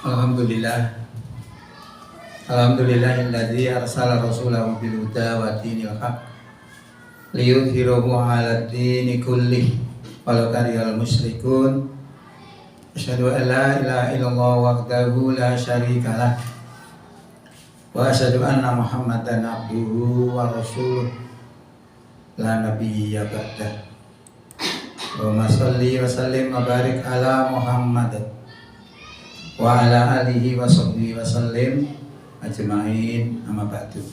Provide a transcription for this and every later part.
Alhamdulillah. Alhamdulillahilladzi arsala rasulahu bil huda wa dinil haq liyudhhirahu 'alad dini kullih walau karihal musyrikun. Asyhadu an la ilaha illallah wahdahu la syarika lah wa asyhadu anna Muhammadan abduhu wa rasuluh la nabiyya ba'dah. Allahumma shalli wa sallim wa barik ala Muhammad wa ala alihi wa sahbihi wa sallim ajma'in, amma ba'du.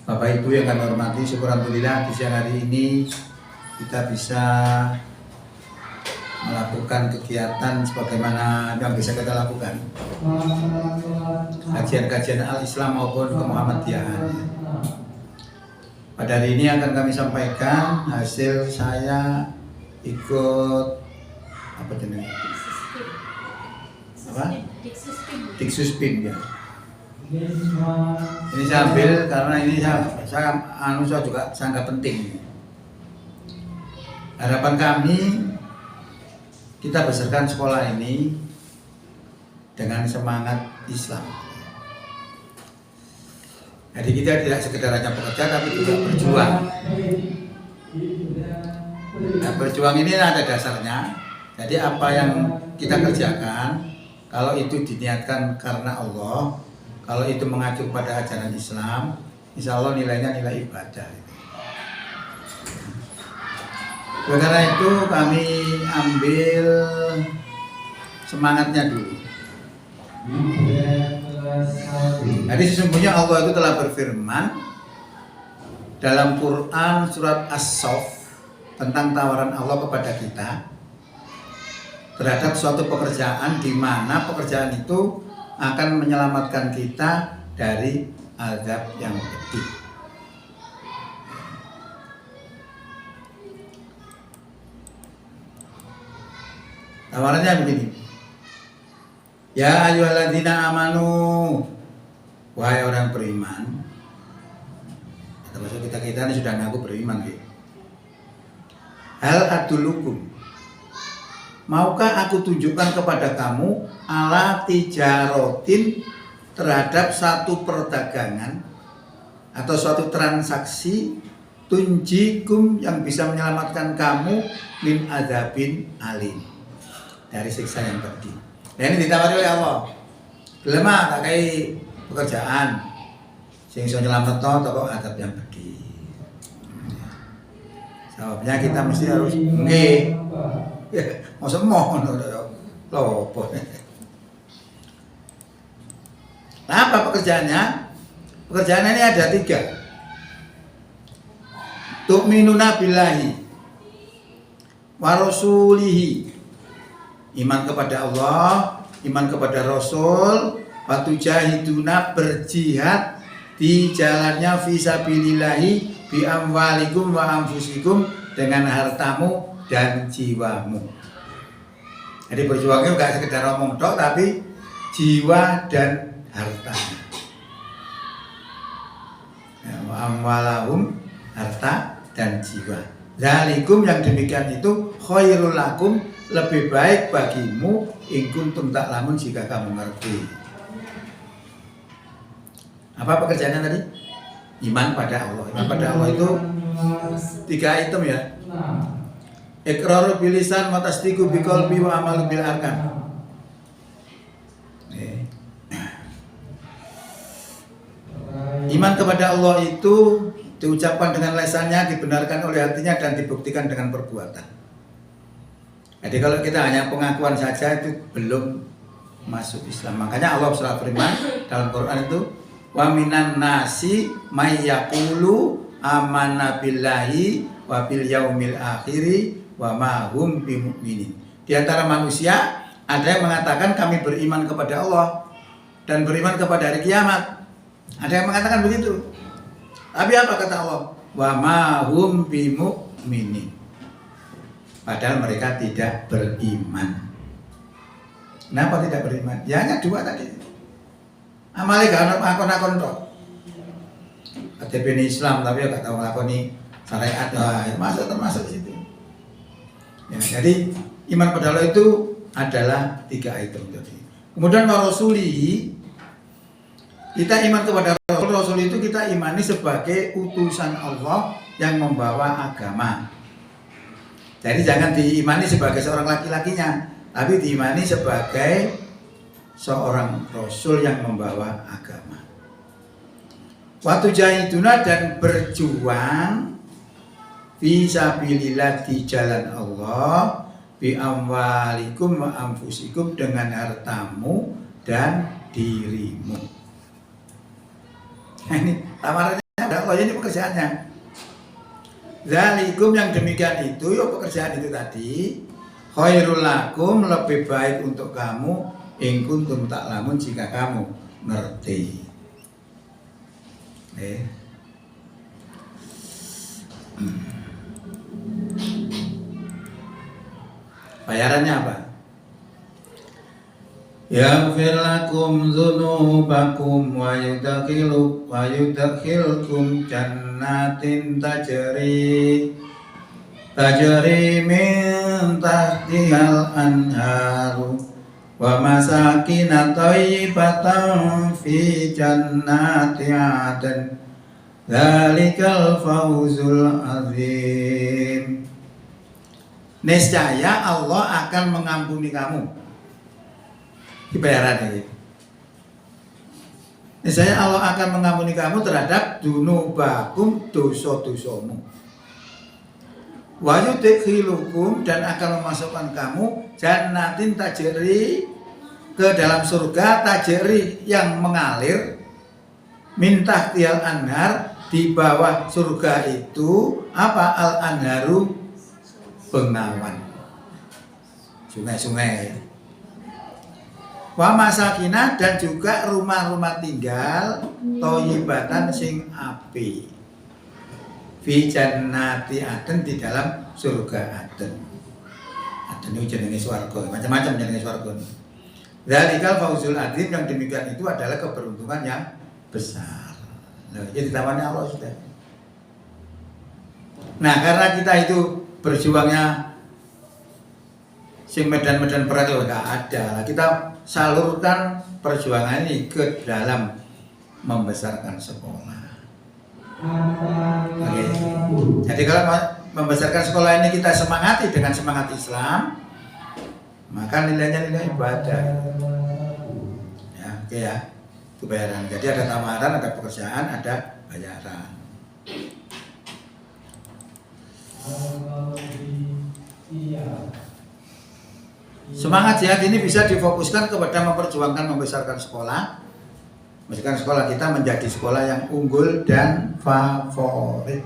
Bapak Ibu yang kami hormati, syukur alhamdulillah di siang hari ini kita bisa melakukan kegiatan sebagaimana yang bisa kita lakukan, kajian-kajian al-Islam maupun kemuhammadiyahan. Pada hari ini akan kami sampaikan hasil saya ikut apa jenis? Diksuspin ya. Ini saya ambil karena ini saya juga sangat penting. Harapan kami kita besarkan sekolah ini dengan semangat Islam. Jadi kita tidak sekedar hanya bekerja tapi juga berjuang. Nah, berjuang ini ada dasarnya. Jadi apa yang kita kerjakan, kalau itu diniatkan karena Allah, kalau itu mengacu pada ajaran Islam, insya Allah nilainya nilai ibadah. Karena itu kami ambil semangatnya dulu. Jadi sesungguhnya Allah itu telah berfirman dalam Quran surat As-Saff tentang tawaran Allah kepada kita terhadap suatu pekerjaan di mana pekerjaan itu akan menyelamatkan kita dari azab yang pedih. Tawarannya begini. Ya ayyuhalladzina amanu, wahai orang beriman. Termasuk kita ini sudah ngaku beriman gitu. Hal adulukum, maukah aku tunjukkan kepada kamu ala tijarotin terhadap satu perdagangan atau suatu transaksi tunjikum yang bisa menyelamatkan kamu min adzabin alim, dari siksa yang pedih. Nah, ini ditawari oleh Allah. Belum tak kayak pekerjaan sing iso nyelametno toko azab yang pedih. Jawabnya kita mesti harus nggih. Ya, masa mohon lopo. Nah, apa pekerjaannya? Pekerjaannya ini ada 3. Tu'minuna billahi wa rasulihi, iman kepada Allah, iman kepada Rasul, watujahiduna, berjihad di jalannya fisabilillahi bi amwalikum wa anfusikum, dengan hartamu dan jiwamu. Jadi berjuangnya enggak sekedar ngomong tok tapi jiwa dan hartanya. Ya, wa amwalahum, harta dan jiwa. Zalikum, yang demikian itu khairul lakum, lebih baik bagimu, in kuntum ta'lamun, jika kamu ngerti. Apa pekerjaannya tadi? Iman pada Allah. Iman pada Allah itu 3 item ya. Iqraru bil lisan wa tasdiqu bi qalbi wa amalu bil arkan. Iman kepada Allah itu diucapkan dengan lisannya, dibenarkan oleh hatinya, dan dibuktikan dengan perbuatan. Jadi kalau kita hanya pengakuan saja itu belum masuk Islam. Makanya Allah telah firman dalam Quran itu, wa minan nasi may yaqulu amanna billahi wa bil yaumil akhiri wa ma hum bimu'minin. Di antara manusia ada yang mengatakan kami beriman kepada Allah dan beriman kepada hari kiamat. Ada yang mengatakan begitu. Tapi apa kata Allah? Wa ma hum bimu'minin. Padahal mereka tidak beriman. Kenapa tidak beriman? Ya hanya 2 tadi. Amalnya gak ada akon-akon tok. KTP ini Islam tapi gak tahu ngelakoni syariat. Masuk termasuk di situ. Ya, jadi iman pada Allah itu adalah 3 item tadi. Kemudian warasuli, kita iman kepada Rasul itu kita imani sebagai utusan Allah yang membawa agama. Jadi jangan diimani sebagai seorang laki-lakinya, tapi diimani sebagai seorang Rasul yang membawa agama. Waktu jahiduna, dan berjuang fisabilillah, di jalan Allah, bi amwalikum wa anfusikum, dengan hartamu dan dirimu. Nah, ini tawarannya Allah, ini pekerjaannya. Zalikum, yang demikian itu, ya pekerjaan itu tadi, khairul lakum, lebih baik untuk kamu, in kuntum ta'lamun, jika kamu ngerti. Bayarannya apa? Yaghfir lakum dzunubakum wa yudkhilkum jannatin tajri min tahtihal anharu wa masakin thayyibatan fi jannati 'adn, dzalikal fawzul azim. Niscaya Allah akan mengampuni kamu. Bayaran ini. Niscaya Allah akan mengampuni kamu terhadap dunubakum, dosa-dosamu. Wa yudkhilukum, dan akan memasukkan kamu jannatin tajri, ke dalam surga, tajri yang mengalir, min tahtihal anhar, di bawah surga itu apa? Al anharu, bengawan, sungai-sungai. Wa masakinah, dan juga rumah-rumah tinggal thayyibatan sing api, fi jannati Aden, di dalam surga Aden. Aden itu jenenge swarga, macam-macam jenenge swarga. Dzalikal fauzul adzim, yang demikian itu adalah keberuntungan yang besar. Nah, jadi tawannya Allah sudah. Nah, karena kita itu berjuangnya sing medan-medan perang itu enggak ada. Kita salurkan perjuangan ini ke dalam membesarkan sekolah. Oke. Jadi kalau membesarkan sekolah ini kita semangati dengan semangat Islam, maka nilainya nilai ibadah. Ya, oke ya. Itu bayaran. Jadi ada tawaran, ada pekerjaan, ada bayaran. Semangat jihad ini bisa difokuskan kepada memperjuangkan membesarkan sekolah. Membesarkan sekolah kita menjadi sekolah yang unggul dan favorit.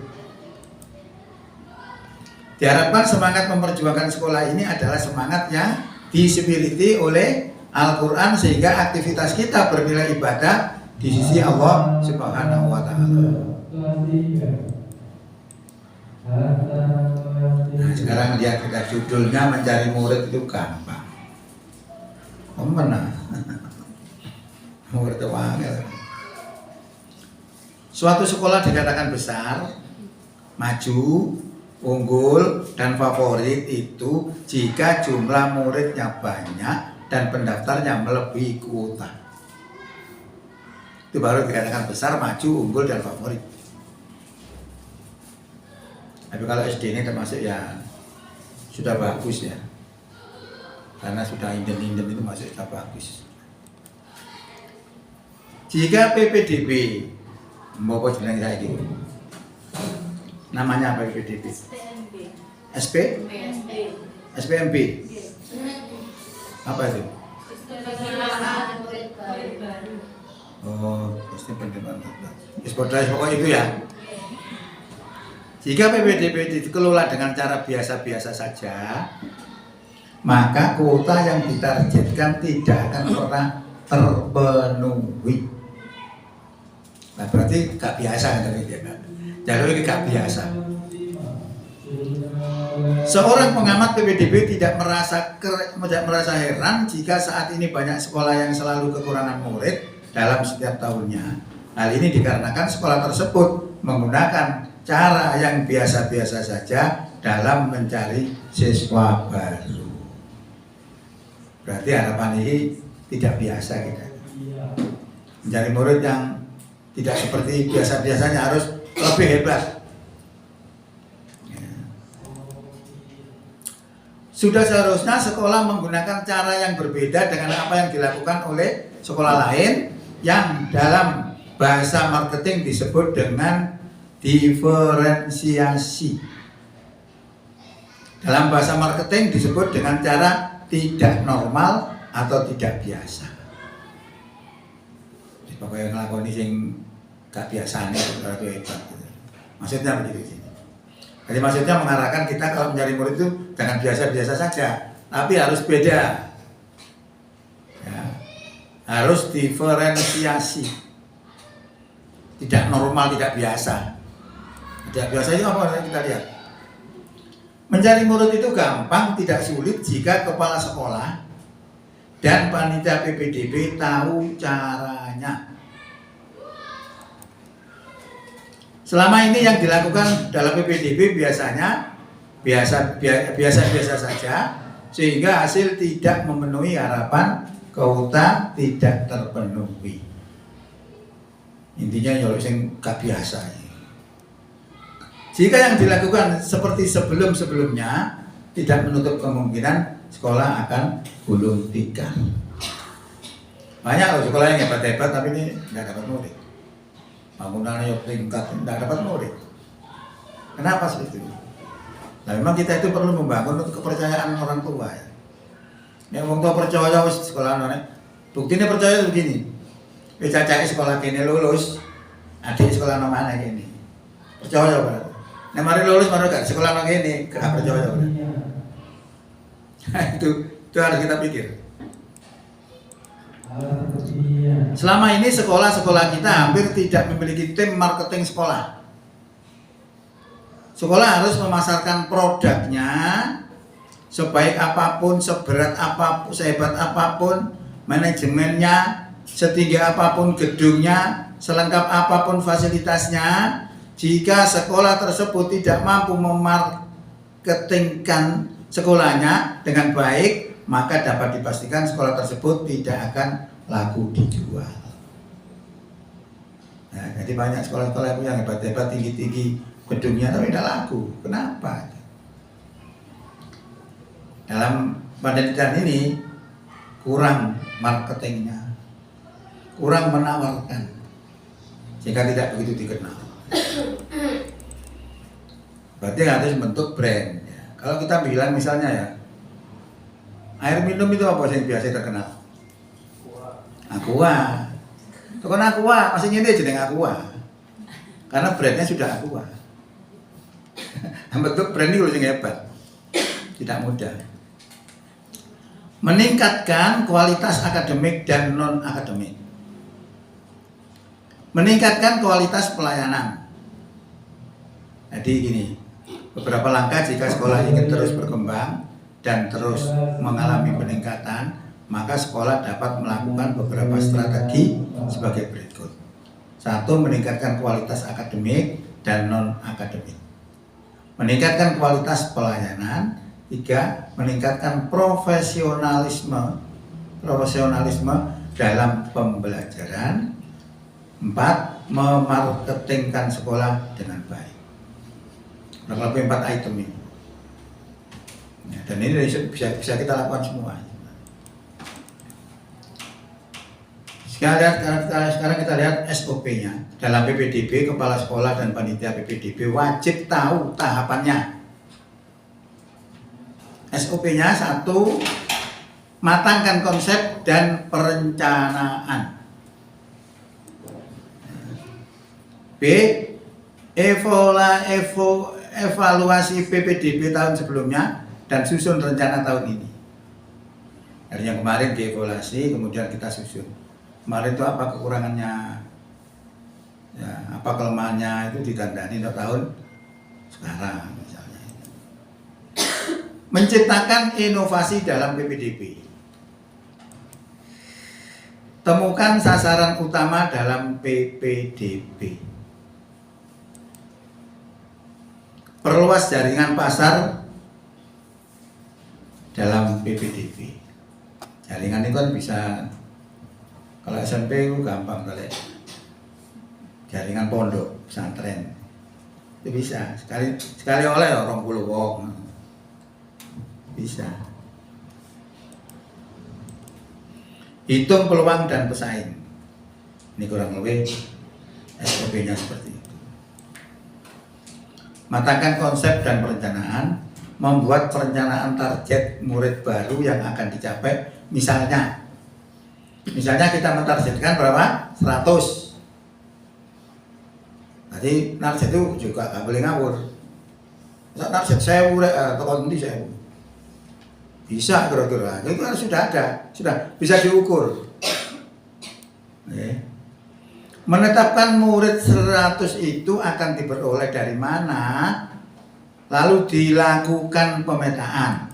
Diharapkan semangat memperjuangkan sekolah ini adalah semangat yang disepiriti oleh Al-Quran, sehingga aktivitas kita bernilai ibadah di sisi Allah Subhanahu wa Ta'ala. Nah, sekarang lihat kita judulnya, mencari murid itu gampang. Mana? Murid itu angel. Suatu sekolah dikatakan besar, maju, unggul, dan favorit itu jika jumlah muridnya banyak dan pendaftarnya melebihi kuota. Itu baru dikatakan besar, maju, unggul, dan favorit. Tapi kalau SD ini termasuk ya sudah bagus ya, karena sudah inden-inden itu masuk sudah bagus. Jika PPDB, mau jelang saya gitu, namanya apa PPDB? SP? SPMB. Apa itu? Oh, sistem penerimaan baru. Pokoknya itu ya. Jika PPDB dikelola dengan cara biasa-biasa saja, maka kuota yang ditargetkan tidak akan pernah terpenuhi. Nah, berarti gak biasa kan? Jalur ini gak biasa. Seorang pengamat PPDB tidak merasa heran jika saat ini banyak sekolah yang selalu kekurangan murid dalam setiap tahunnya. Hal ini dikarenakan sekolah tersebut menggunakan cara yang biasa-biasa saja dalam mencari siswa baru. Berarti harapan ini tidak biasa kita. Mencari murid yang tidak seperti biasa-biasanya, harus lebih hebat. Sudah seharusnya sekolah menggunakan cara yang berbeda dengan apa yang dilakukan oleh sekolah lain yang dalam bahasa marketing disebut dengan diferensiasi. Dalam bahasa marketing disebut dengan cara tidak normal atau tidak biasa. Pokoknya ngelakoni sing gak biasanya itu hebat. Maksudnya begitu. Jadi maksudnya mengarahkan kita kalau mencari murid itu jangan biasa-biasa saja, tapi harus beda. Ya, harus diferensiasi. Tidak normal, tidak biasa. Tidak biasa itu apa kita lihat? Mencari murid itu gampang, tidak sulit jika kepala sekolah dan panitia PPDB tahu caranya. Selama ini yang dilakukan dalam PPDB biasanya biasa saja, sehingga hasil tidak memenuhi harapan, kota tidak terpenuhi. Intinya ya sing gak biasa. Jika yang dilakukan seperti sebelum-sebelumnya, tidak menutup kemungkinan sekolah akan gulung tikar. Banyak loh sekolah yang hebat-hebat tapi ini tidak dapat murid. Bangunannya yang tingkat tidak dapat murid. Kenapa seperti itu? Nah memang kita itu perlu membangun untuk kepercayaan orang tua ya. Yang orang tua percaya sekolah anak. Buktinya percaya begini. Cacai sekolah kini lulus, adik sekolah mana kini. Percaya berarti. Nah mari lulus mari gak sekolah anak ini gak percaya berarti. Nah, itu harus kita pikir. Selama ini sekolah-sekolah kita hampir tidak memiliki tim marketing sekolah. Sekolah harus memasarkan produknya sebaik apapun, seberat apapun, sehebat apapun, manajemennya, setinggi apapun gedungnya, selengkap apapun fasilitasnya. Jika sekolah tersebut tidak mampu memarketingkan sekolahnya dengan baik, maka dapat dipastikan sekolah tersebut tidak akan laku dijual. Nah, jadi banyak sekolah-sekolah yang hebat-hebat, tinggi-tinggi gedungnya tapi tidak laku. Kenapa? Dalam penelitian ini kurang marketingnya, kurang menawarkan, sehingga tidak begitu dikenal. Berarti harus bentuk brand. Kalau kita bilang misalnya ya, air minum itu apa yang biasa terkenal? Aqua. Tukang Aqua, maksudnya ini jeneng Aqua. Karena brandnya sudah Aqua. Bentuk brand itu yang hebat. Tidak mudah. Meningkatkan kualitas akademik dan non-akademik. Meningkatkan kualitas pelayanan. Jadi gini, beberapa langkah jika sekolah ingin terus berkembang dan terus mengalami peningkatan, maka sekolah dapat melakukan beberapa strategi sebagai berikut. 1. Meningkatkan kualitas akademik dan non-akademik. Meningkatkan kualitas pelayanan. 3. Meningkatkan profesionalisme dalam pembelajaran. 4. Memarketingkan sekolah dengan baik. Kurang lebih 4 item ini. Ya, dan ini bisa kita lakukan semua. Sekarang kita lihat SOP-nya. Dalam PPDB, kepala sekolah dan panitia PPDB wajib tahu tahapannya. SOP-nya 1. Matangkan konsep dan perencanaan. B. Evaluasi PPDB tahun sebelumnya dan susun rencana tahun ini. Dari yang kemarin dievaluasi, kemudian kita susun. Kemarin itu apa kekurangannya, ya, apa kelemahannya, itu ditandani untuk tahun sekarang misalnya. Menciptakan inovasi dalam PPDB. Temukan sasaran utama dalam PPDB. Perluas jaringan pasar dalam PPDB. Jaringan itu kan bisa, kalau SMP itu gampang kali. Jaringan pondok, pesantren itu bisa sekali oleh 20 wong bisa. Hitung peluang dan pesaing, ini kurang lebih SOP-nya seperti itu. Matangkan konsep dan perencanaan, membuat perencanaan target murid baru yang akan dicapai. Misalnya kita mentargetkan berapa? 100. Jadi target itu juga nggak boleh ngawur. Misal target 1000 atau nanti 1000. Bisa kira-kira. Itu kan sudah ada, sudah bisa diukur. Menetapkan murid 100 itu akan diperoleh dari mana? Lalu dilakukan pemetaan.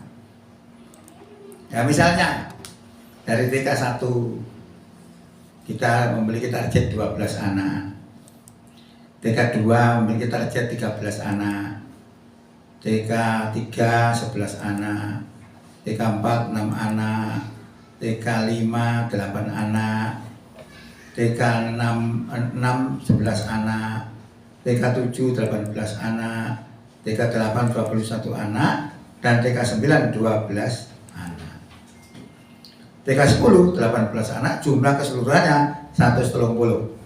Ya misalnya dari TK 1 kita memiliki target 12 anak. TK 2 memiliki target 13 anak. TK 3 11 anak. TK 4 6 anak. TK 5 8 anak. TK 6 11 anak. TK 7 18 anak. TK 8 21 anak dan TK 9 12 anak. TK 10 18 anak, jumlah keseluruhannya 130.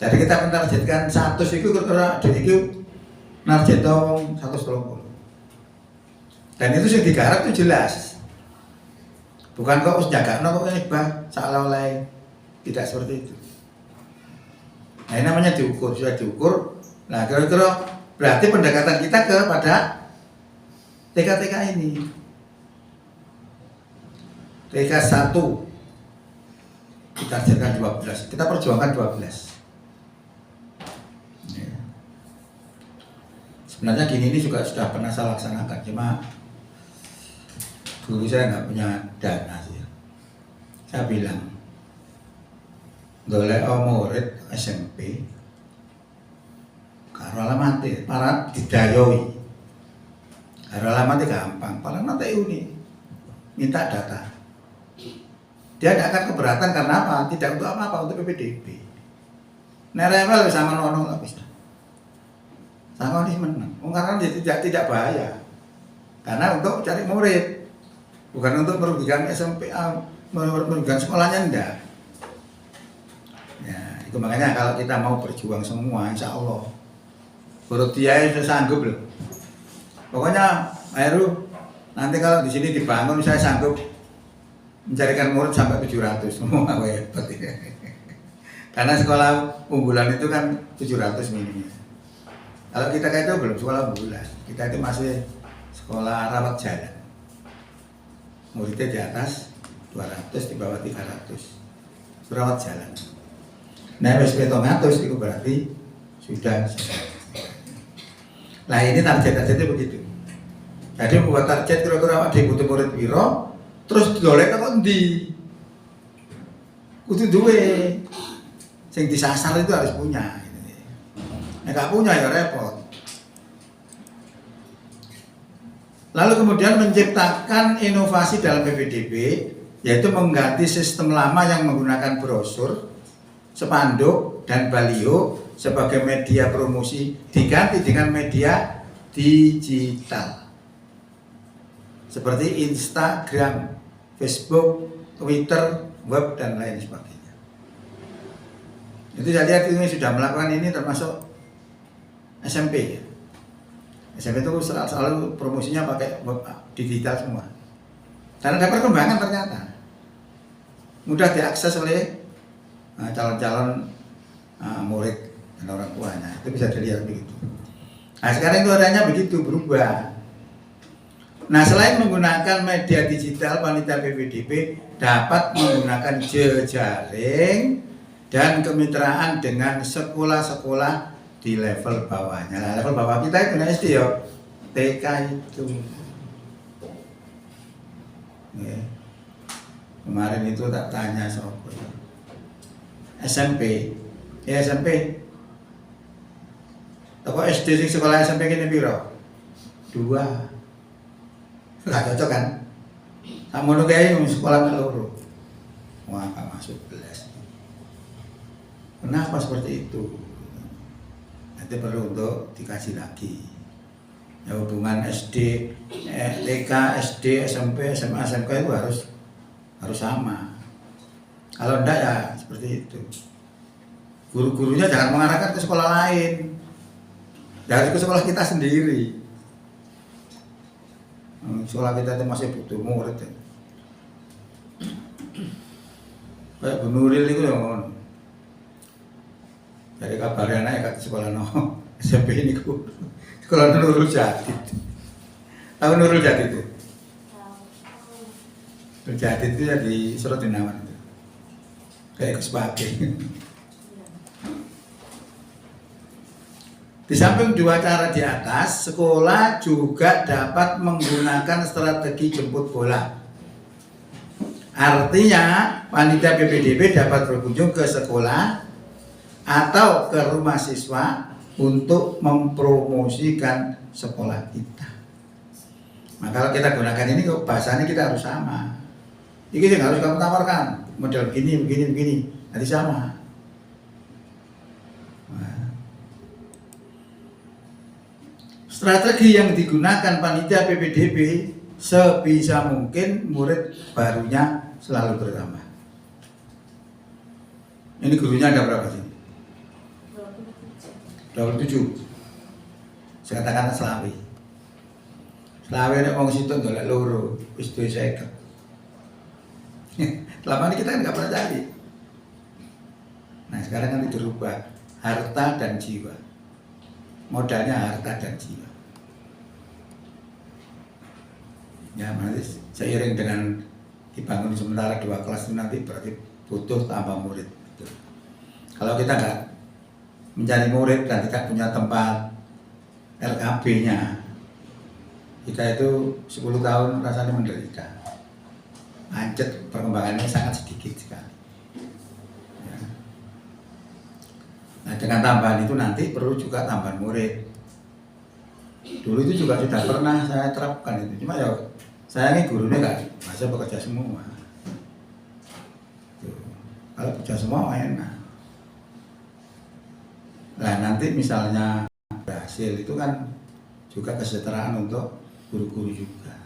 Jadi kita menargetkan 100 itu kira-kira itu narget 130. Dan itu yang digarap itu jelas. Bukan kok harus jaga kok ini bah salah oleh, tidak seperti itu. Nah ini namanya diukur, sudah diukur. Nah kira-kira berarti pendekatan kita kepada TK-TK ini. TK 1 kita targetkan 12, kita perjuangkan 12. Sebenarnya gini ini juga sudah pernah saya laksanakan, cuma dulu saya nggak punya dana sih. Saya bilang, golek murid SMP, karo alamatnya, para didayoi. Karo alamatnya gampang, paling nanti uni, minta data. Dia tidak akan keberatan karena apa? Tidak untuk apa-apa, untuk PPDB. Nerewel sama nono nggak bisa. Sama ini menang, karena dia tidak bahaya. Karena untuk cari murid, bukan untuk merugikan SMP, merugikan sekolahnya enggak. Ya, itu makanya kalau kita mau berjuang semua, insya Allah, menurut dia sudah sanggup loh. Pokoknya, Heru, nanti kalau di sini dibangun, saya sanggup mencarikan murid sampai 700 semua, hebat ya. Karena sekolah unggulan itu kan 700 minimal. Kalau kita kayak itu belum sekolah unggulan, kita itu masih sekolah rawat jalan. Muridnya di atas 200, di bawah 300. Rawat jalan. Nah, SP 100 itu berarti sudah selesai. Nah, ini target-targetnya begitu. Jadi membuat target kira-kira ada butuh murid piro, terus golek kok endi? Kudu duwe. Sing disasar itu harus punya. Nggak punya ya repot. Lalu kemudian menciptakan inovasi dalam PPDB, yaitu mengganti sistem lama yang menggunakan brosur, spanduk, dan baliho sebagai media promosi, diganti dengan media digital seperti Instagram, Facebook, Twitter, web, dan lain sebagainya. Itu saya lihat ini sudah melakukan ini termasuk SMP. SMP itu selalu promosinya pakai digital semua. Dan ada perkembangan ternyata. Mudah diakses oleh calon-calon murid dan orang tuanya. Itu bisa dilihat begitu. Nah sekarang itu adanya begitu, berubah. Nah selain menggunakan media digital, panitia PPDB dapat menggunakan jejaring dan kemitraan dengan sekolah-sekolah di level bawahnya. Nah, level bawah kita itu SD ya, TK itu. Ya. Kemarin itu tak tanya soal SMP, ya SMP. Toko SD di sekolah SMP gini biro, 2. Nggak cocok kan? Tak ngono kae sekolah loro. Wah, gak masuk kelas. Kenapa seperti itu? Nanti perlu untuk dikaji lagi. Ya, hubungan SD, TK, SD, SMP, SMA, SMK itu harus sama. Kalau enggak ya seperti itu. Guru-gurunya jangan mengarahkan ke sekolah lain. Jangan ke sekolah kita sendiri. Sekolah kita itu masih butuh murid. Kayak Bu Nuril itu yang dari kabarnya naik ke sekolah SMP ini sekolah Nurul Jadid. Tahu Nurul Jadid itu? Nurul Jadid itu ya di Surat Gunawan itu. Kayak Kusbake. Di samping dua cara di atas, sekolah juga dapat menggunakan strategi jemput bola. Artinya, panitia PPDB dapat berkunjung ke sekolah atau ke rumah siswa untuk mempromosikan sekolah kita. Nah, kalau kita gunakan ini, bahasanya kita harus sama. Ini yang harus kamu tawarkan, model begini, nanti sama. Nah. Strategi yang digunakan panitia PPDB sebisa mungkin murid barunya selalu bertambah. Ini gurunya ada berapa sih? 27. Saya katakan selawi. Selawi nek wong situ golek loro, wis 250. Selama ini kita kan nggak pernah cari. Nah sekarang kan dirubah harta dan jiwa. Modalnya harta dan jiwa. Ya nanti seiring dengan dibangun sementara 2 kelas itu nanti berarti butuh tambah murid. Kalau kita nggak mencari murid dan tidak punya tempat LKB-nya, kita itu 10 tahun rasanya menderita. Macet, perkembangannya sangat sedikit sekali. Ya. Nah dengan tambahan itu nanti perlu juga tambahan murid. Dulu itu juga sudah pernah saya terapkan itu, cuma ya saya ini gurunya nggak bisa bekerja semua. Tuh. Kalau bekerja semua enak. Nah nanti misalnya berhasil itu kan juga kesejahteraan untuk guru-guru juga.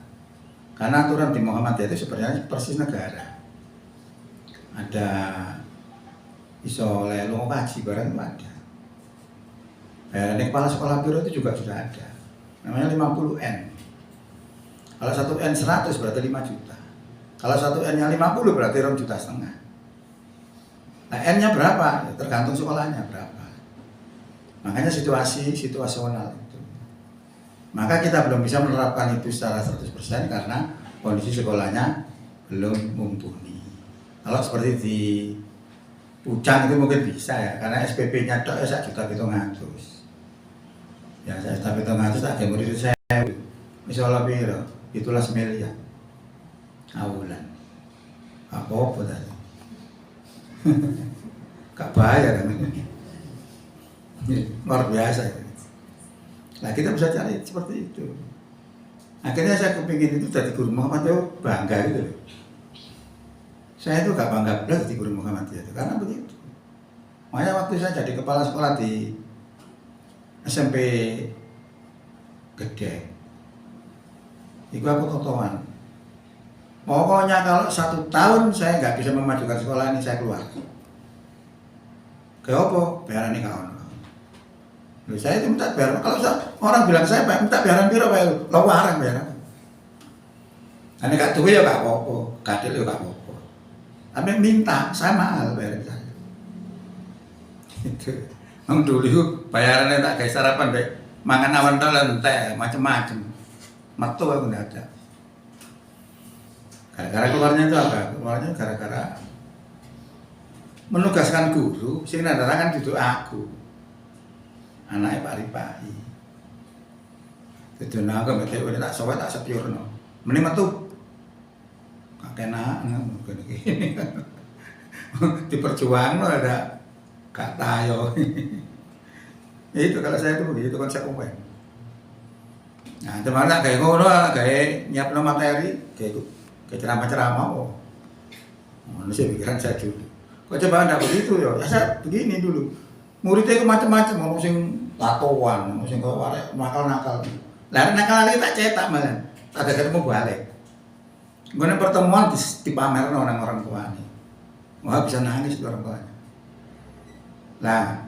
Karena aturan di Muhammadiyah itu sebenarnya persis negara. Ada iso lelo kaji barang itu ada. Bayaran kepala sekolah biro itu juga sudah ada. Namanya 50N. Kalau 1N 100 berarti 5 juta. Kalau 1N-nya 50 berarti 2,5 juta. Nah N-nya berapa? Ya, tergantung sekolahnya berapa. Makanya situasional itu. Maka kita belum bisa menerapkan itu secara 100% karena kondisi sekolahnya belum mumpuni. Kalau seperti di Pucang itu mungkin bisa ya, karena SPP-nya tok ya 1,7 juta. Ya saya 1,7 juta ada murid saya. Misalnya biro, itulah 1 miliar. Awulan. Apa tadi? Gak bayar kan? Luar biasa. Nah kita bisa cari seperti itu. Akhirnya saya kepingin itu jadi guru Muhammad itu bangga gitu loh. Saya itu gak bangga belas jadi guru Muhammad itu karena begitu. Makanya waktu saya jadi kepala sekolah di SMP Gede, itu aku totoan. Pokoknya kalau 1 tahun saya nggak bisa memajukan sekolah ini saya keluar. Kayak apa? Bayaran ini kawan. Saya itu minta bayaran. Kalau orang bilang saya minta bayaran piro Pak? Lo warang bayaran. Ane gak duwe ya gak apa-apa, kadil ya gak apa-apa. Tapi minta saya mahal bayaran saya. Itu. Nang dulu bayarannya tak kayak sarapan baik. Mangan awan tolan teh macam-macam. Metu aku nggak ada. Gara-gara keluarnya itu apa? Keluarnya gara-gara menugaskan guru, sing nandarakan duduk aku. Anaknya Pak Ripai. Itu naga betul udah tak sobat tak sepiurno. Mending metu. Kakek nak mungkin gini. Diperjuang lo ada gak tayo. Ya itu kalau saya itu begitu konsekuen. Nah, teman-teman kayak ngono kayak nyiapno materi kayak itu Kayak ceramah-ceramah, oh. Manusia pikiran saya dulu. Kok coba enggak begitu ya? Ya saya begini dulu. Muridnya itu macam-macam, mau sing tatoan, mau sing kok nakal-nakal. Lah nakal lagi tak cetak malah. Tak ketemu balik. Gue pertemuan dipamerin orang-orang tuanya. Wah bisa nangis orang tuanya. Nah,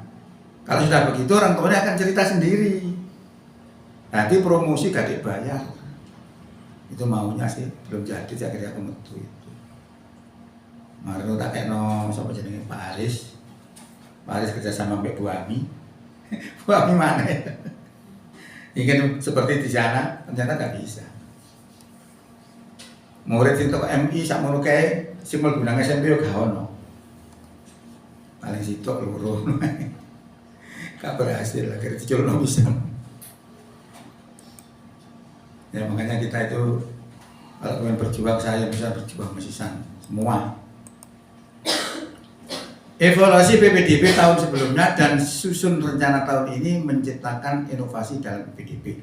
kalau sudah begitu orang tuanya akan cerita sendiri. Nanti promosi gak dibayar. Itu maunya sih, belum jadi akhirnya aku metu itu. Kemarin tak kena sama jenenge Pak Aris. Pak Aris kerja sama Mbak Bu Ami. Bu Ami mana ya? Ingin seperti di sana, ternyata gak bisa. Murid itu MI sak ngono kae simpel gunang SMP yo gak ono. Paling sitok loro. Gak berhasil akhirnya diculno bisa. Ya makanya kita itu kalau ingin berjuang, saya bisa berjuang mesisan semua. Evaluasi PPDB tahun sebelumnya dan susun rencana tahun ini menciptakan inovasi dalam PPDB.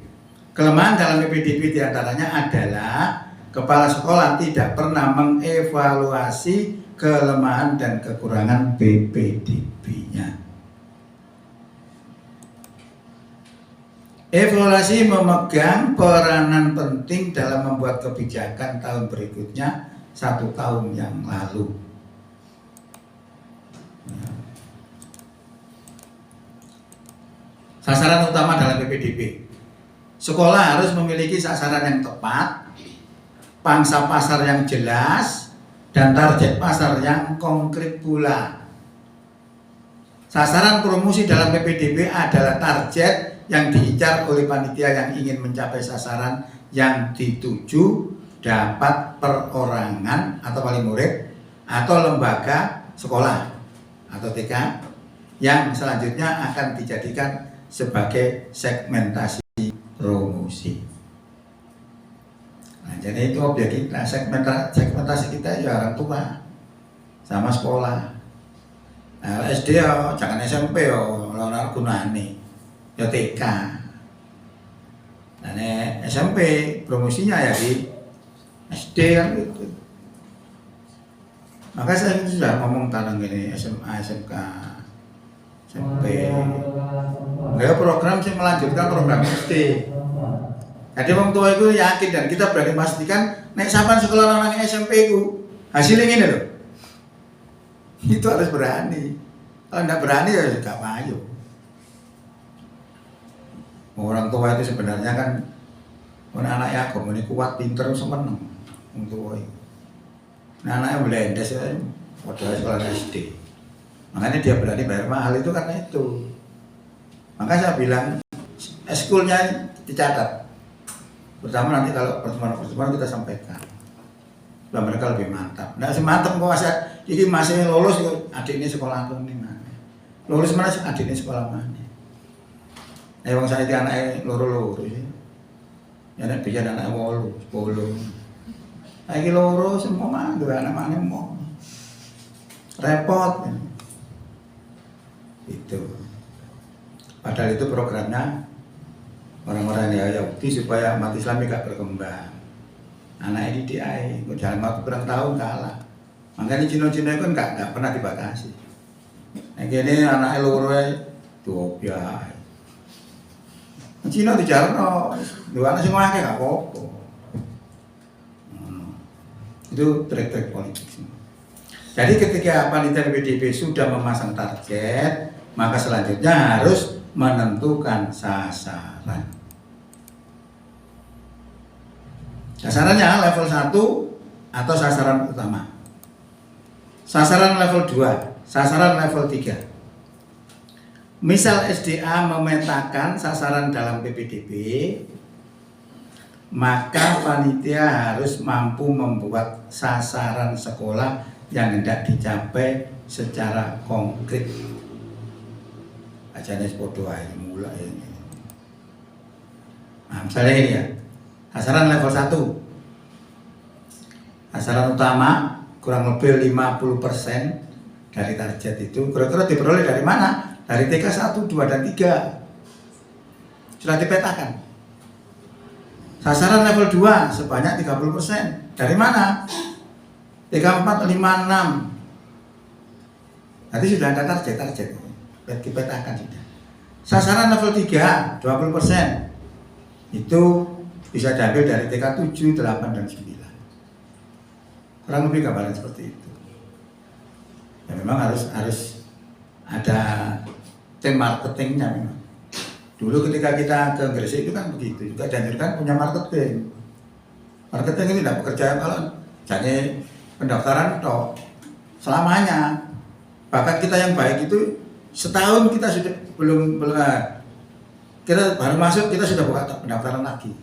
Kelemahan dalam PPDB diantaranya adalah kepala sekolah tidak pernah mengevaluasi kelemahan dan kekurangan PPDB-nya. Evaluasi memegang peranan penting dalam membuat kebijakan tahun berikutnya 1 tahun yang lalu. Sasaran utama dalam PPDB. Sekolah harus memiliki sasaran yang tepat, pangsa pasar yang jelas, dan target pasar yang konkret pula. Sasaran promosi dalam PPDB adalah target yang diincar oleh panitia yang ingin mencapai sasaran yang dituju dapat perorangan atau wali murid atau lembaga sekolah atau TK yang selanjutnya akan dijadikan sebagai segmentasi promosi. Nah, jadi itu objek kita, segmentasi kita ya orang tua sama sekolah. Nah, SD ya jangan SMP ya orang gunane. Ya TK. Nah, SMP promosinya ya di SD kan gitu. Maka saya sudah ngomong tentang ini SMA, SMK, SMP. Nah, program sih melanjutkan program SD. Jadi orang tua itu yakin dan kita berani memastikan nek sampai sekolah anak SMP itu hasilnya ini loh. Itu harus berani. Kalau tidak berani ya gak payu. Orang tua itu sebenarnya kan anak Yakob ini kuat, pinter, seneng untuk itu. Nah, anaknya belendes ya, padahal sekolah SD. Makanya dia berani bayar mahal itu karena itu. Maka saya bilang eskulnya dicatat. Pertama nanti kalau pertemuan kita sampaikan. Supaya mereka lebih mantap. Nah, si mantap kok masih lulus adik ini sekolah aku ini mana? Lulus mana sih adik ini sekolah mana? Wong saya anake loro-loro sih. Ya nek biyen anake 8, 10. Iki loro semua mah duwe anak maneh mau. Repot. Itu. Padahal itu programnya orang-orang Yahudi supaya umat Islam gak berkembang. Anak ini diai, dalam waktu berapa tahun kalah. Makanya Cina-Cina itu kan gak pernah dibatasi. Nah gini anaknya loro tuh ya. Cina dijarno, dua anak semua kayak gak apa-apa. Itu trik-trik politik. Jadi ketika panitia PPDB sudah memasang target, maka selanjutnya harus menentukan sasaran. Sasarannya level 1 atau sasaran utama. Sasaran level 2, sasaran level 3. Misal SDA memetakan sasaran dalam PPDB, maka panitia harus mampu membuat sasaran sekolah yang hendak dicapai secara konkret. Ajane podo ae mulai ini. Nah, misalnya ini ya. Sasaran level 1. Sasaran utama kurang lebih 50% dari target itu kira-kira diperoleh dari mana? Dari TK 1, 2, dan 3 sudah dipetakan. Sasaran level 2 sebanyak 30%. Dari mana? 3, 4, 5, 6. Nanti sudah ada target. Dipetakan sudah. Sasaran level 3, 20%. Itu bisa diambil dari TK 7, 8, dan 9. Kurang lebih gambaran seperti itu. Ya memang harus ada tim marketingnya memang. Dulu ketika kita ke Gresik itu kan begitu, juga dianjurkan punya marketing. Marketing itu tidak bekerja kalau jadi pendaftaran toh selamanya. Bahkan kita yang baik itu setahun kita sudah belum kita baru masuk kita sudah buka pendaftaran lagi.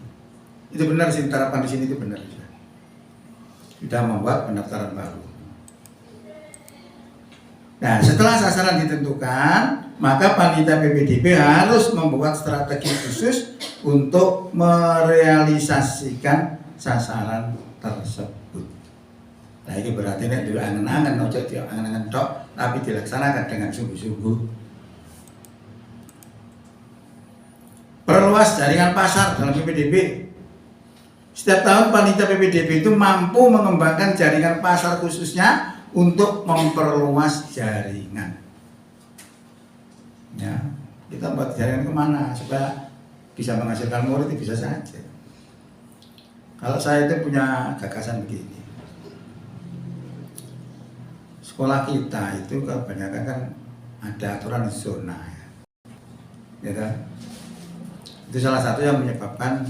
Itu benar sih, terapan di sini itu benar. Sudah membuat pendaftaran baru. Nah, setelah sasaran ditentukan, maka panitia PPDB harus membuat strategi khusus untuk merealisasikan sasaran tersebut. Nah, ini berarti nek dulu angen-angen, ojo dia angen-angen tok, tapi dilaksanakan dengan sungguh-sungguh. Perluas jaringan pasar dalam PPDB. Setiap tahun panitia PPDB itu mampu mengembangkan jaringan pasar khususnya untuk memperluas jaringan. Ya, kita buat jaringan kemana supaya bisa menghasilkan murid itu bisa saja. Kalau saya itu punya gagasan begini, sekolah kita itu kebanyakan kan ada aturan zona, ya kan? Itu salah satu yang menyebabkan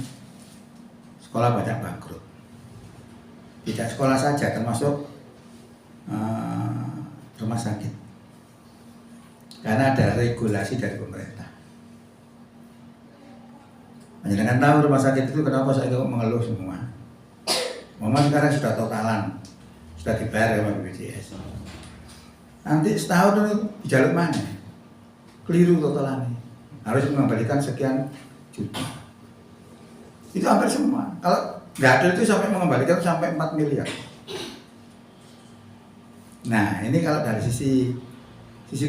sekolah banyak bangkrut. Tidak sekolah saja, termasuk rumah sakit, karena ada regulasi dari pemerintah. Menjenengan tahu rumah sakit itu kenapa saya mengeluh semua. Mama sekarang sudah totalan, sudah dibayar sama BPJS. Nanti setahun itu dijaluk mana? Keliru totalannya, harus mengembalikan sekian juta. Itu hampir semua. Kalau nggak ada itu sampai mengembalikan sampai 4 miliar. Nah, ini kalau dari sisi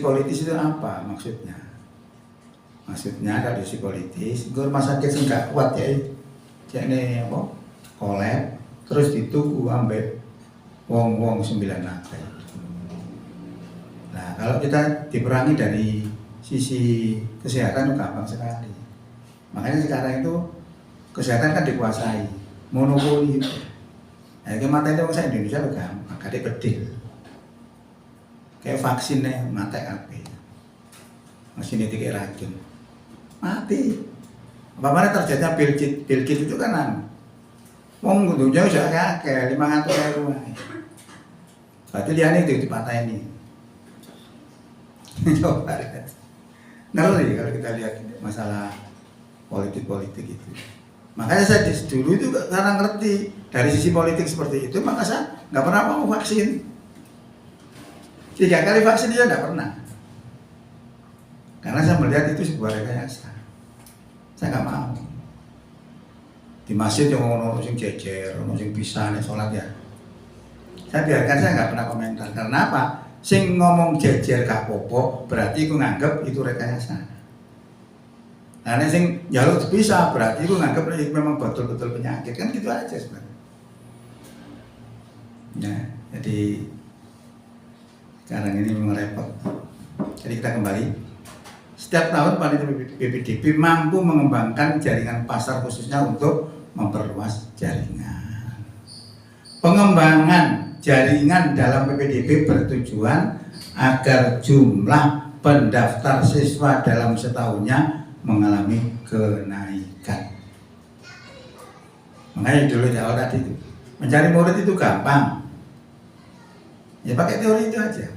politis itu apa maksudnya? Maksudnya dari sisi politis, rumah sakit sih nggak kuat ya, jadi apa? Kolab, terus dituku ambek wong 9 lantai. Nah, kalau kita diperangi dari sisi kesehatan itu gampang sekali. Makanya sekarang itu kesehatan kan dikuasai, monopoli. Nah, mata itu orang Indonesia lo gampang, gak bedil. Kayak vaksinnya mati apa? Mesin itu kayak racun, mati. Apa-apa terjadinya Bilkit itu kan wong kudunya udah kayak 500.000. Berarti dia itu dipatah ini. Coba lihat. Ngeri kalau kita lihat masalah politik itu. Makanya saya dulu itu karena ngerti dari sisi politik seperti itu, maka saya nggak pernah mau vaksin. 3 kali vaksin dia nggak pernah. Karena saya melihat itu sebuah rekayasa. Saya nggak mau. Di masjid yang ngomong sing jejer, ngomong sing pisah nih sholat ya. Saya biarkan, saya nggak pernah komentar. Karena apa? Sing ngomong jejer gak popo, berarti aku nganggep itu rekayasa. Nah, sing jaluk pisah berarti aku nganggep itu memang betul-betul penyakit, kan gitu aja sebenarnya. Ya, jadi sekarang ini memang repot. Jadi kita kembali. Setiap tahun panitia PPDB mampu mengembangkan jaringan pasar khususnya untuk memperluas jaringan. Pengembangan jaringan dalam PPDB bertujuan agar jumlah pendaftar siswa dalam setahunnya mengalami kenaikan. Makanya dulu di awal tadi itu mencari murid itu gampang. Ya pakai teori itu aja.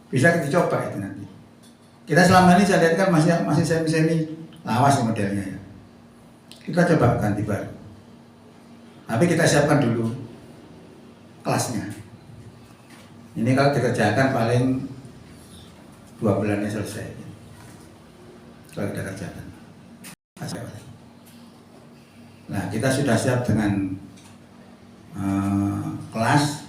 Bisa kita coba itu nanti. Kita selama ini saya lihat kan masih semi lawas modelnya ya. Kita coba ganti baru. Tapi kita siapkan dulu kelasnya. Ini kalau dikerjakan paling 2 bulannya selesai. Kalau kita kerjakan. Nah, kita sudah siap dengan kelas.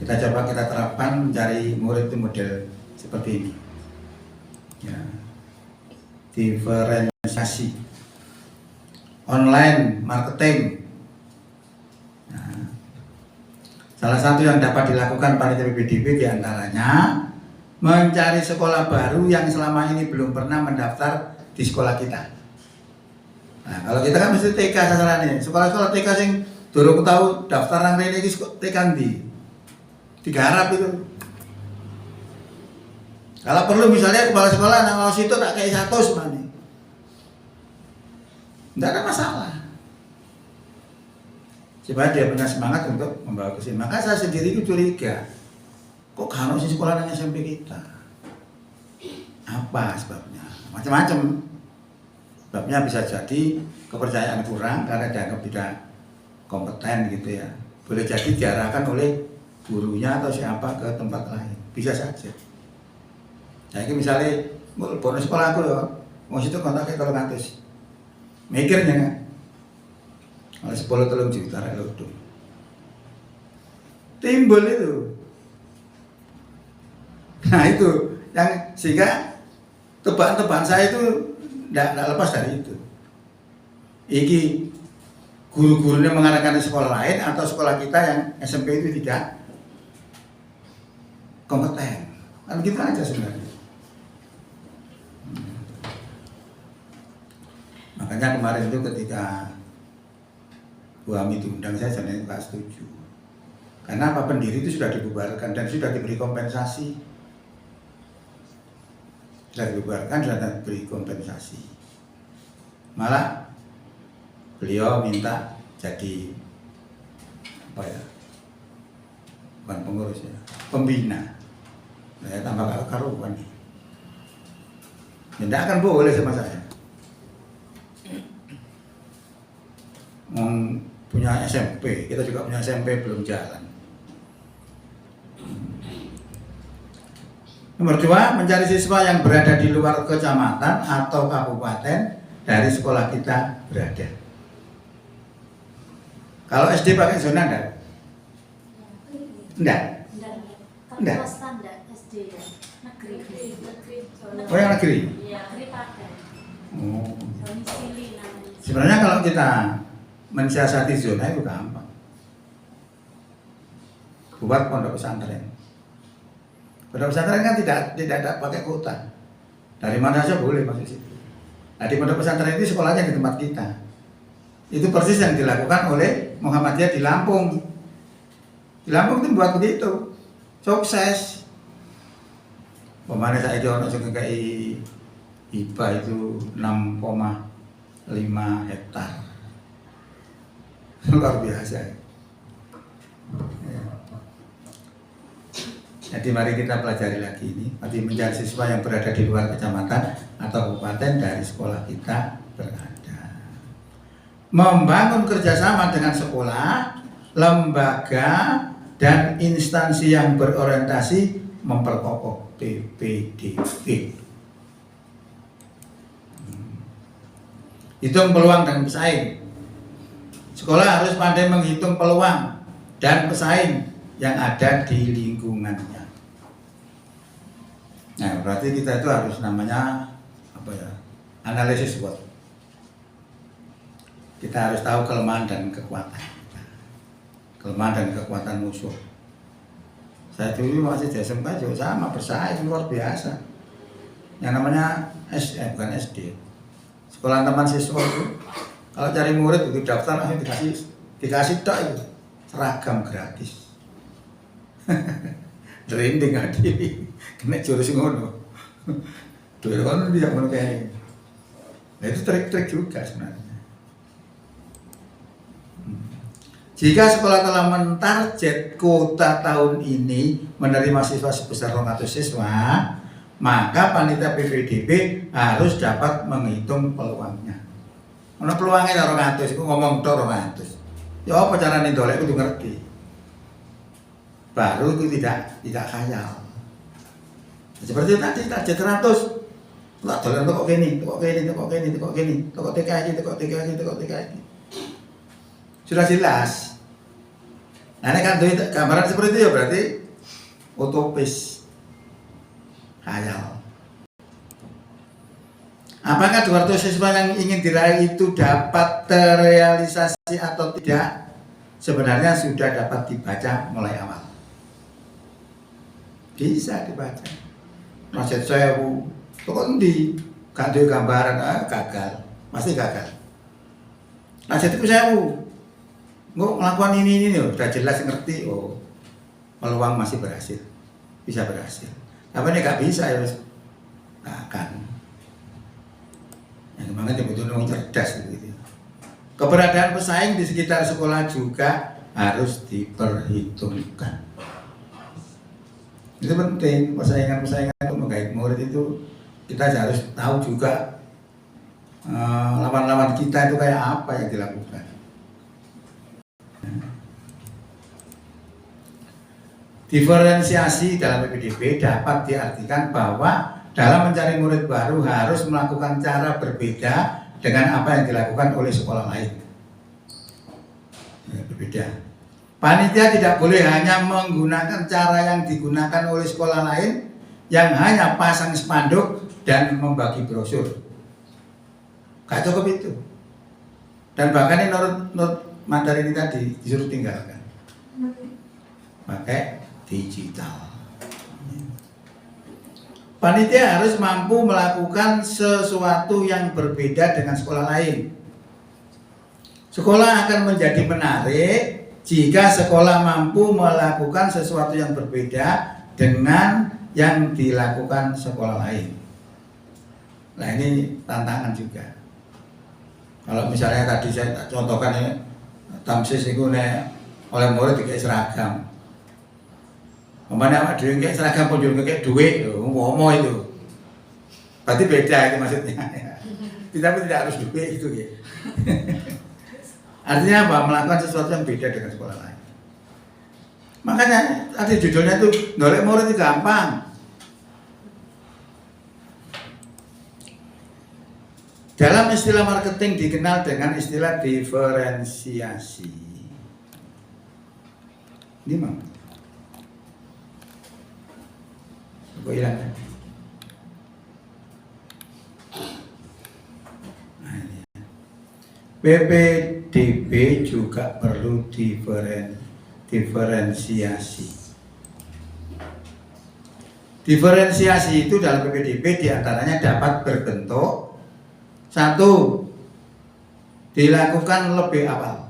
Kita coba kita terapkan mencari murid itu model seperti ini. Ya. Diferensiasi online marketing. Nah, salah satu yang dapat dilakukan panitia PPDB diantaranya mencari sekolah baru yang selama ini belum pernah mendaftar di sekolah kita. Nah, kalau kita kan mesti TK sasarannya. Sekolah-sekolah TK sing durung tahu daftar nang rene iki TK ndi? Digarap itu. Kalau perlu misalnya kepala sekolah nang situ tak kayak 100 mani. Tidak ada masalah. Supaya dia punya semangat untuk membawa ke sini. Maka saya sendiri itu curiga. Kok kalau sih sekolah nang SMP kita? Apa sebabnya? Macam-macam. Sebabnya bisa jadi kepercayaan kurang karena dianggap tidak kompeten gitu ya. Boleh jadi diarahkan oleh gurunya atau siapa ke tempat lain. Bisa saja. Nah ini misalnya bonus sekolah aku ya, mau situ kontaknya kalau ngatus. Mikirnya kan? Oleh 10 juta lodo. Timbul itu. Nah itu yang sehingga tebakan-tebakan saya itu tidak lepas dari itu. Iki guru-gurunya mengarahkan di sekolah lain atau sekolah kita yang SMP itu tidak kompeten. Kan gitu aja sebenarnya. Makanya kemarin itu ketika Bu Ami diundang saya sebenarnya nggak setuju. Karena apa, pendiri itu sudah dibubarkan dan sudah diberi kompensasi. Sudah dibubarkan, sudah diberi kompensasi. Malah beliau minta jadi apa ya? Bukan pengurus ya, pembina. Saya tambah karuan nih. Tidak akan boleh sama saya. Punya SMP, kita juga punya SMP belum jalan. Nomor 2, mencari siswa yang berada di luar kecamatan atau kabupaten dari sekolah kita berada. Kalau SD pakai zona enggak? Enggak. Enggak. Standar SD ya. Negeri. Oh yang negeri? Iya, negeri pakai. Oh. Domisili namanya. Sebenarnya kalau kita mensiasati zona itu gampang. Buat pondok pesantren. Pondok pesantren kan tidak ada pakai kuota. Dari mana saja boleh masuk situ. Nah di pondok pesantren itu sekolahnya di tempat kita. Itu persis yang dilakukan oleh Muhammadiyah di Lampung. Di Lampung itu buat begitu. Sukses. Pemane saya ono sing ngekei IPA itu 6,5 hektar. Luar biasa. Jadi mari kita pelajari lagi ini. Nanti mencari siswa yang berada di luar kecamatan atau kabupaten dari sekolah kita berada. Membangun kerjasama dengan sekolah, lembaga, dan instansi yang berorientasi memperkokoh PPDB. Hitung peluang dan pesaing. Sekolah harus pandai menghitung peluang dan pesaing yang ada di lingkungannya. Nah, berarti kita itu harus namanya apa ya? Analisis SWOT. Kita harus tahu kelemahan dan kekuatan. Kelemahan dan kekuatan musuh. Saya dulu masih di SMK juga sama, bersaing luar biasa. Yang namanya bukan SD. Sekolah teman siswa itu. Kalau cari murid itu daftar langsung dikasih tok itu seragam gratis. Trending adi kena jurus ngono. Tuh kan dia ngono kayak. Nah, itu trik-trik juga sebenarnya. Jika sekolah telah mentarget kuota tahun ini menerima siswa sebesar 200 siswa, maka panitia PPDB harus dapat menghitung peluangnya. Ono peluangnya 200, aku ngomong tok 200. Ya apa carane ndolek kudu ngerti. Baru itu tidak khayal. Seperti tadi target 100. Tak dolen kok gini, kok TKI. Sudah jelas. Nah, ini kan gambaran seperti itu ya berarti utopis. Khayal. Apakah 200 siswa yang ingin diraih itu dapat terrealisasi atau tidak? Sebenarnya sudah dapat dibaca mulai awal. Bisa dibaca. Maksud saya, kok endi? Gak ada gambaran, gagal. Pasti gagal. Maksud itu saya, nggak melakukan ini udah jelas ngerti, peluang masih berhasil, bisa berhasil. Tapi ini gak bisa ya, gak akan. Yang makanya dibutuhkan orang cerdas gitu. Keberadaan pesaing di sekitar sekolah juga harus diperhitungkan. Itu penting, persaingan untuk menggait murid itu kita harus tahu juga lawan-lawan kita itu kayak apa yang dilakukan. Diferensiasi dalam PPDB dapat diartikan bahwa dalam mencari murid baru harus melakukan cara berbeda dengan apa yang dilakukan oleh sekolah lain. Ya, berbeda. Panitia tidak boleh hanya menggunakan cara yang digunakan oleh sekolah lain yang hanya pasang spanduk dan membagi brosur. Gak cukup itu. Dan bahkan ini menurut materi ini tadi disuruh tinggalkan. Pakai digital. Panitia harus mampu melakukan sesuatu yang berbeda dengan sekolah lain. Sekolah akan menjadi menarik jika sekolah mampu melakukan sesuatu yang berbeda dengan yang dilakukan sekolah lain. Nah ini tantangan juga. Kalau misalnya tadi saya contohkan ya, tamsis itu oleh murid kayak seragam. Memangnya awak dhewe kayak seragam pun juga kayak duit, ngomong itu. Berarti beda itu maksudnya. Tapi tidak harus duit itu ya. Artinya apa? Melakukan sesuatu yang beda dengan sekolah lain. Makanya tadi judulnya itu nolak murid itu gampang. Dalam istilah marketing dikenal dengan istilah diferensiasi. Ini mang. Kok hilang kan? Nah, ini. PPDB juga perlu diferensiasi. Diferensiasi itu dalam PPDB diantaranya dapat berbentuk satu, dilakukan lebih awal.